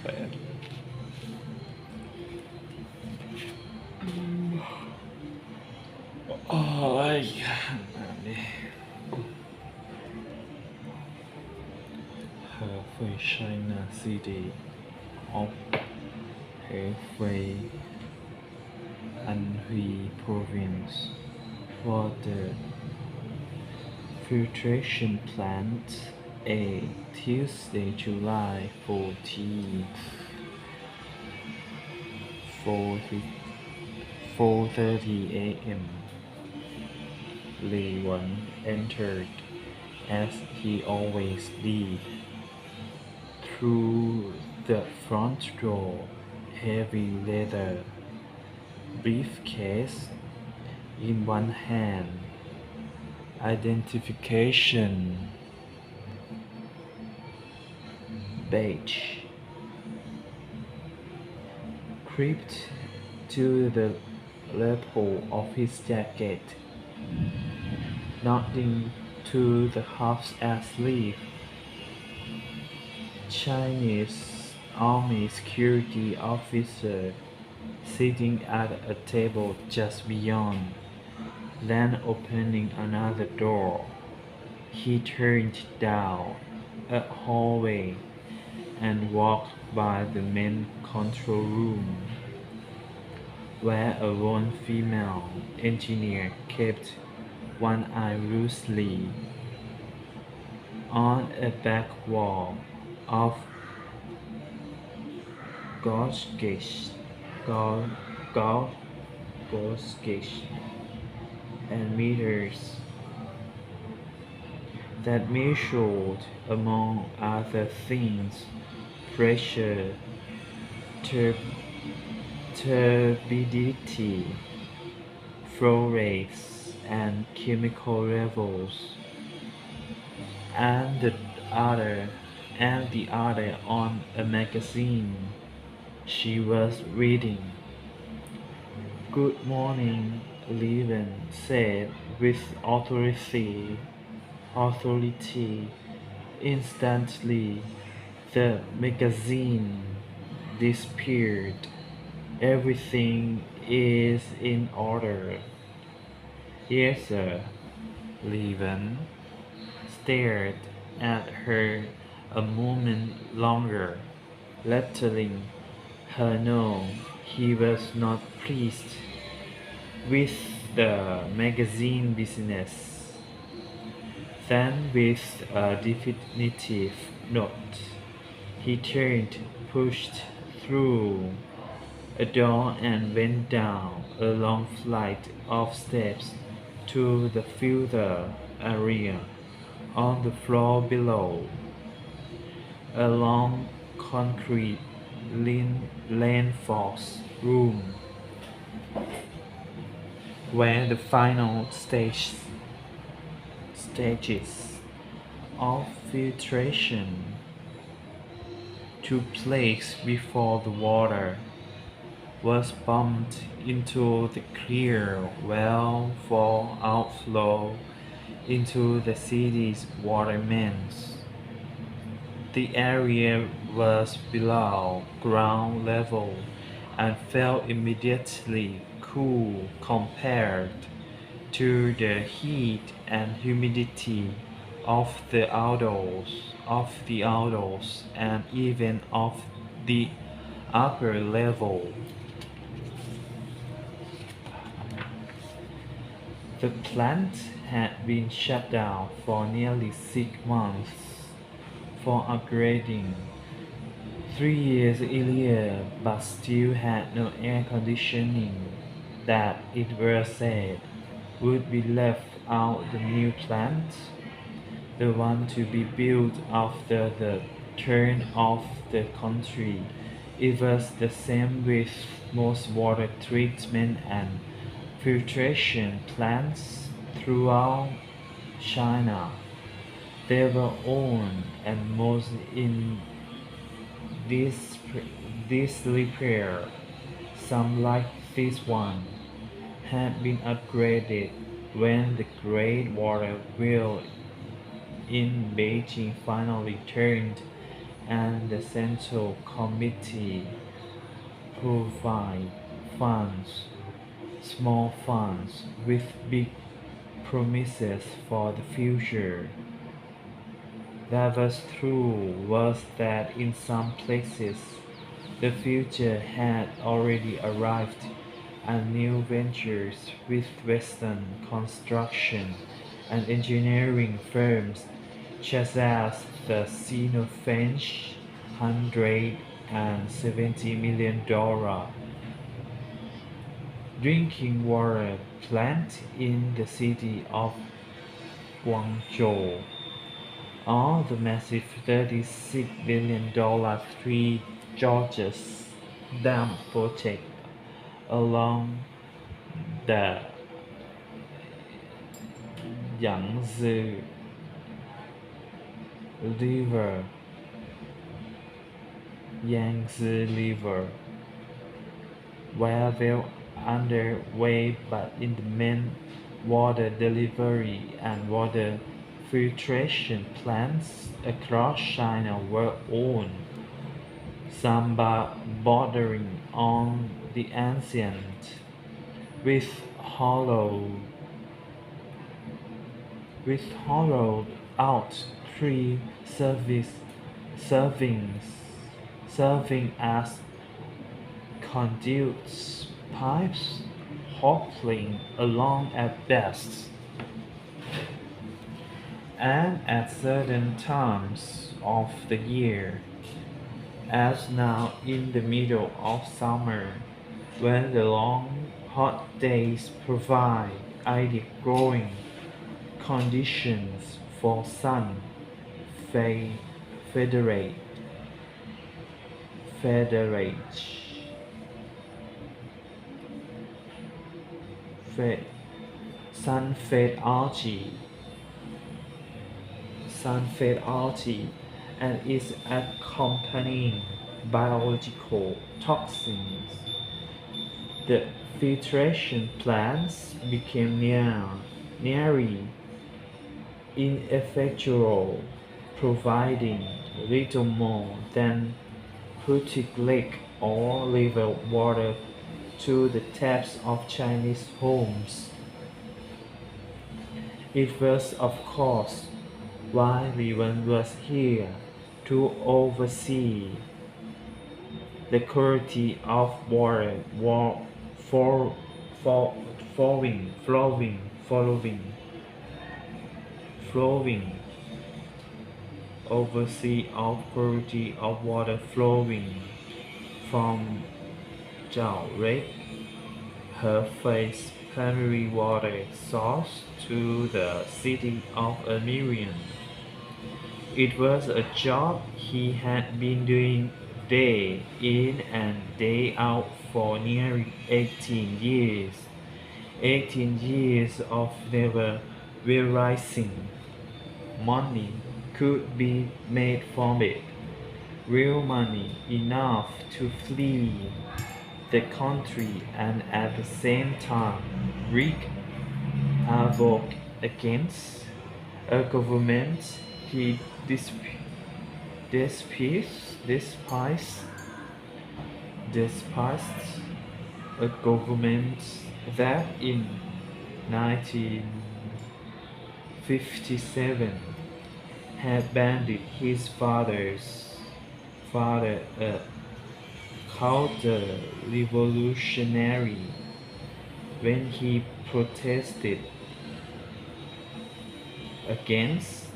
8 โอ้ยแบบนี้ Hefei China City of Hefei Anhui Province for the filtration plant A Tuesday, July 14th, 4:30 a.m. Li Wen entered, as he always did, through the front door, heavy leather briefcase in one hand, identification badge clipped to the lapel of his jacket, nodding to the half-sleeve Chinese army security officer sitting at a table just beyond, then opening another door. He turned down a hallway and walked by the main control room, where a lone female engineer kept one eye loosely on a back wall of gauge gauge, gauge gauge and meters that measured, among other things, pressure, turbidity, flow rates, and chemical levels, and the other on a magazine she was reading. "Good morning," Levin said with authority. Instantly, the magazine disappeared. "Everything is in order." "Yes, sir." Levin stared at her a moment longer, letting her know he was not pleased with the magazine business. Then, with a definitive note, he turned, pushed through a door, and went down a long flight of steps to the filter area on the floor below. A long concrete reinforced room where the final stages of filtration took place before the water was pumped into the clear well for outflow into the city's water mains. The area was below ground level and felt immediately cool compared to the heat and humidity of the outdoors, and even of the upper level. The plant had been shut down for nearly 6 months for upgrading 3 years earlier, but still had no air conditioning that, it was said, would be left out. The new plant, the one to be built after the turn of the country, it was the same with most water treatment and filtration plants throughout China. They were owned and most in disrepair. Some, like this one, had been upgraded when the Great Water Wheel in Beijing finally turned and the Central Committee provide funds, small funds with big promises for the future. That was true was that in some places the future had already arrived, and new ventures with Western construction and engineering firms such as the Sinofrench $170 million drinking water plant in the city of Guangzhou, or the massive $36 billion Three Gorges Dam project along the Yangtze River, Yangtze River, were well underway, but in the main, water delivery and water filtration plants across China were owned, some bordering on the ancient, with hollow with hollowed out tree servings serving as conduits, pipes hobbling along at best, and at certain times of the year, as now in the middle of summer, when the long hot days provide ideal growing conditions for sun federate federate fe- sun-fed algae sun-fed algae and its accompanying biological toxins. The filtration plants became nearly ineffectual, providing little more than putting lake or river water to the taps of Chinese homes. It was, of course, why Li Wen was here to oversee the quality of water for, for, flowing, oversee of quality of water flowing from Zhao Lake, Hefei's primary water source, to the city of Amiens. It was a job he had been doing day in and day out for nearly 18 years. 18 years of never realizing money could be made from it, real money enough to flee the country and at the same time wreak havoc against a government he despised, despised, a government that in 1957 had banded his father, a counter-revolutionary, when he protested against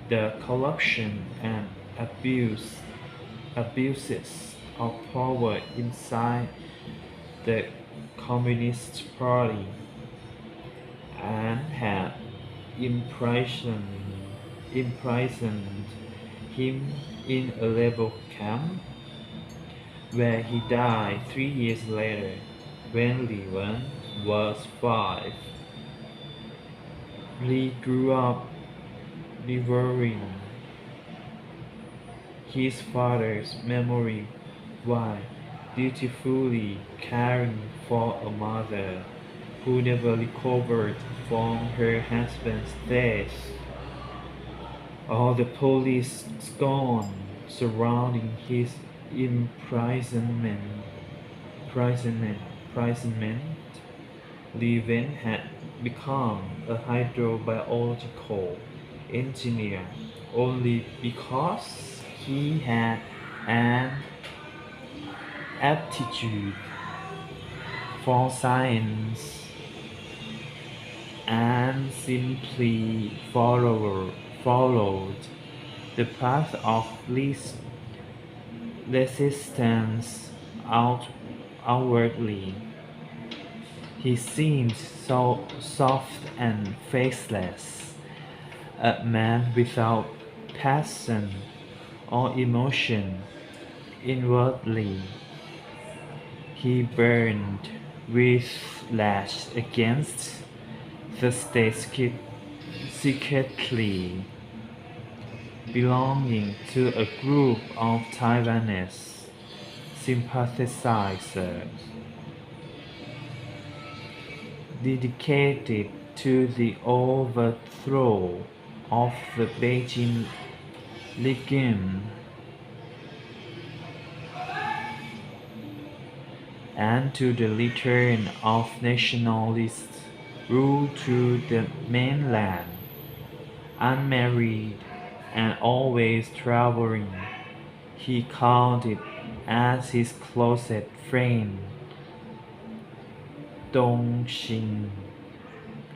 the corruption and abuses of power inside the Communist Party, and had imprisoned him in a labor camp, where he died 3 years later when Li Wen was 5. Li grew up devouring his father's memory while dutifully caring for a mother who never recovered from her husband's death. All the police scorned surrounding his imprisonment. imprisonment, imprisonment, Levin had become a hydrobiological engineer only because he had an aptitude for science and simply followed the path of least resistance outwardly. He seemed so soft and faceless, a man without passion or emotion inwardly. He burned with lash against the state secretly belonging to a group of Taiwanese sympathizers dedicated to the overthrow of the Beijing regime and to the return of nationalist rule to the mainland. Unmarried and always traveling, he counted as his closest friend Dongxing,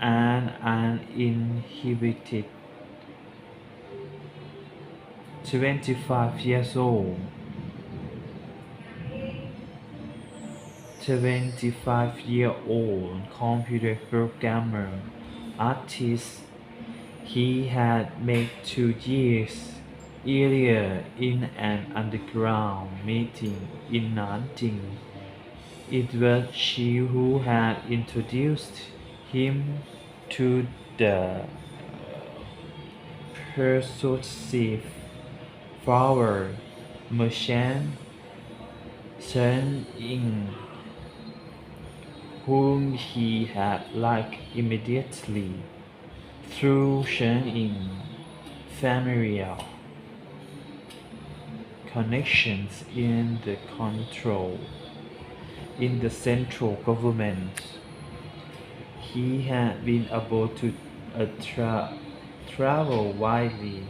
an uninhibited 25 years old 25-year-old computer programmer artist he had met 2 years earlier in an underground meeting in Nanjing. It was she who had introduced him to the persuasive flower merchant Chen Ying, whom he had liked immediately through Chen Ying's familial connections in the central government. He had been able to travel widely,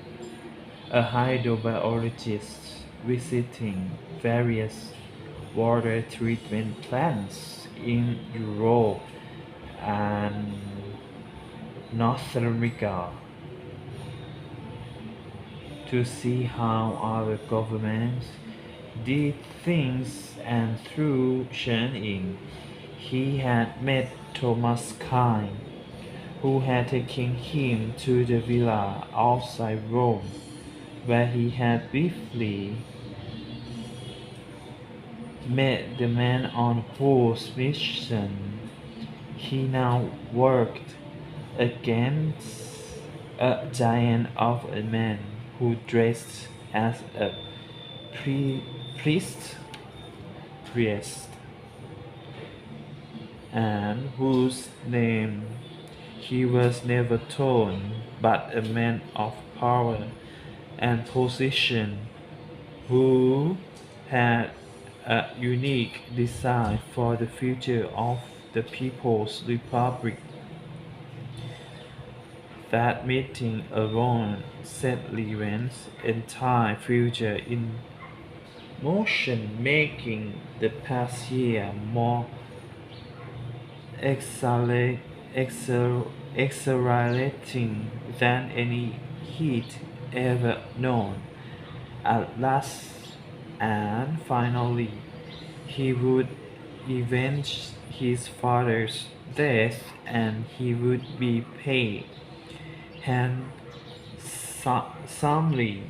a hydrobiologist visiting various water treatment plants in Europe and North America to see how other governments did things, and through Chen Ying he had met Thomas Kine, who had taken him to the villa outside Rome, where he had briefly met the man on whose mission he now worked against, a giant of a man who dressed as a priest, and whose name he was never told, but a man of power and position who had a unique design for the future of the People's Republic. That meeting alone set Levin's entire future in motion, making the past year more exhilarating than any he'd ever known. At last and finally, he would avenge his father's death, and he would be paid handsomely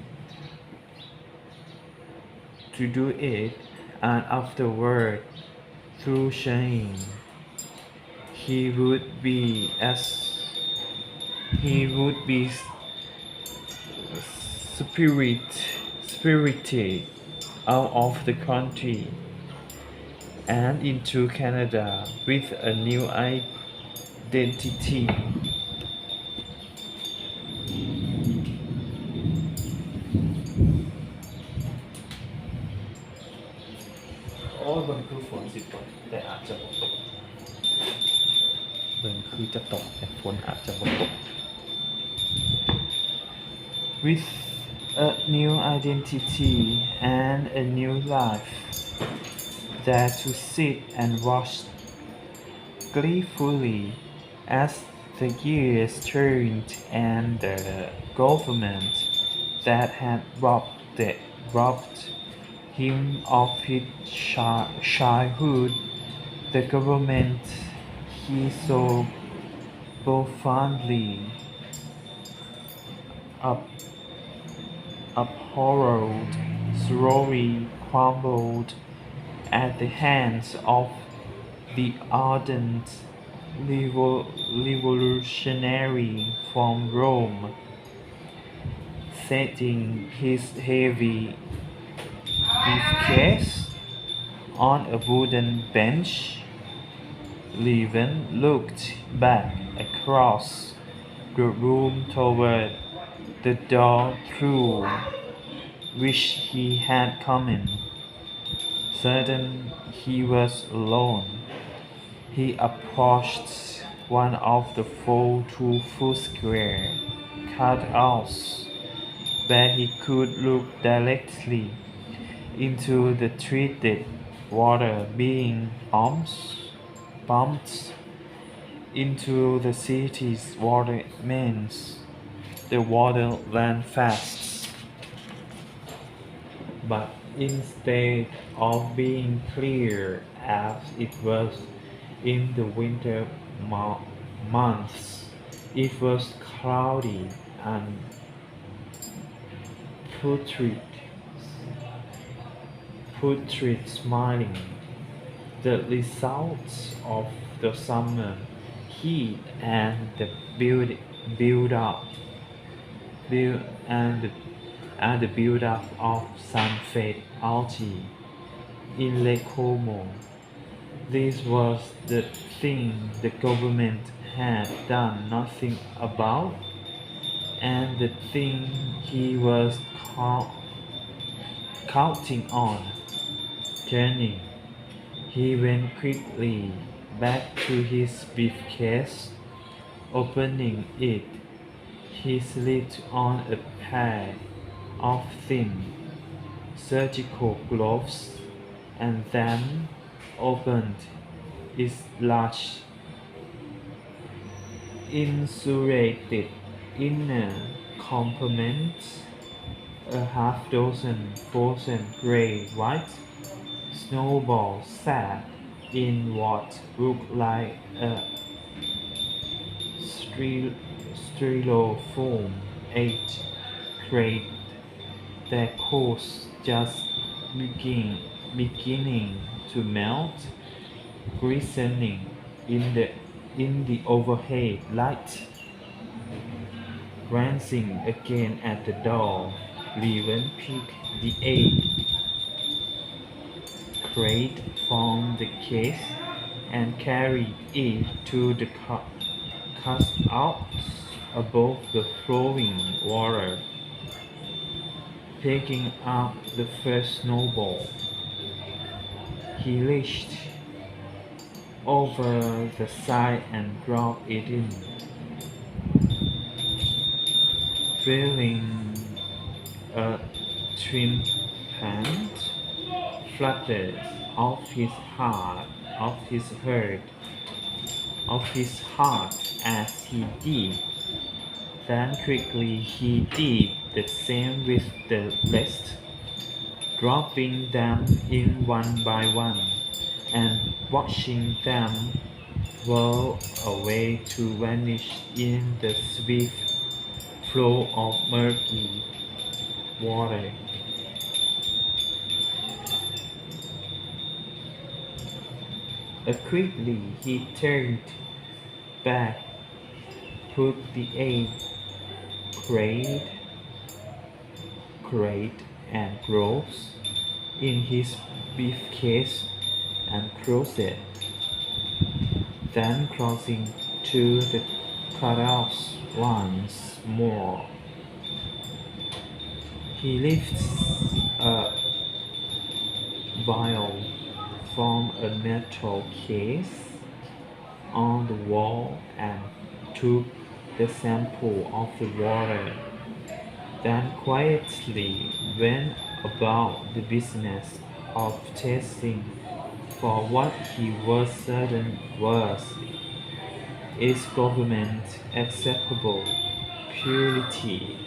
to do it, and afterward, through shame, he would be spirited out of the country and into Canada with a new identity. อ้ยบนคือฝนสิตกแต่อาจจะบ่ตกบนคือจะตกแต่ฝนอาจจะบ่ตก With a new identity and a new life there to sit and watch gleefully as the years turned and the government that had robbed him of his childhood, the government he so profoundly up- abhorred slowly crumbled at the hands of the ardent revolutionary from Rome, setting his heavy briefcase on a wooden bench. Levin looked back across the room toward the door through which he had come in. Certain he was alone, he approached one of the 2-foot square cutouts where he could look directly into the treated water being pumped into the city's water mains. The water ran fast, but instead of being clear as it was in the winter months, it was cloudy and putrid, smiling, the result of the summer heat and the build up build and the build up of sun-fed algae in Lake Como. This was the thing the government had done nothing about, and the thing he was counting on. Turning, he went quickly back to his briefcase. Opening it, he slipped on a pair of thin surgical gloves and then opened its large insulated inner compartment. A half dozen frozen gray-white snowballs sat in what looked like a styrofoam egg crate, their coats just beginning to melt, glistening in the overhead light. Glancing again at the door, Levin picked the egg crate from the case and carried it to the cutouts above the flowing water. Picking up the first snowball, he reached over the side and dropped it in, feeling a triumphant flutter of his heart as he did. Then quickly he did the same with the rest, dropping them in one by one and watching them whirl away to vanish in the swift flow of murky water. Quickly he turned back, put the egg crate and gloves in his briefcase and closed it. Then crossing to the cutouts once more, he lifts a vial from a metal case on the wall and took the sample of the water, then quietly went about the business of testing for what he was certain was its government acceptable purity.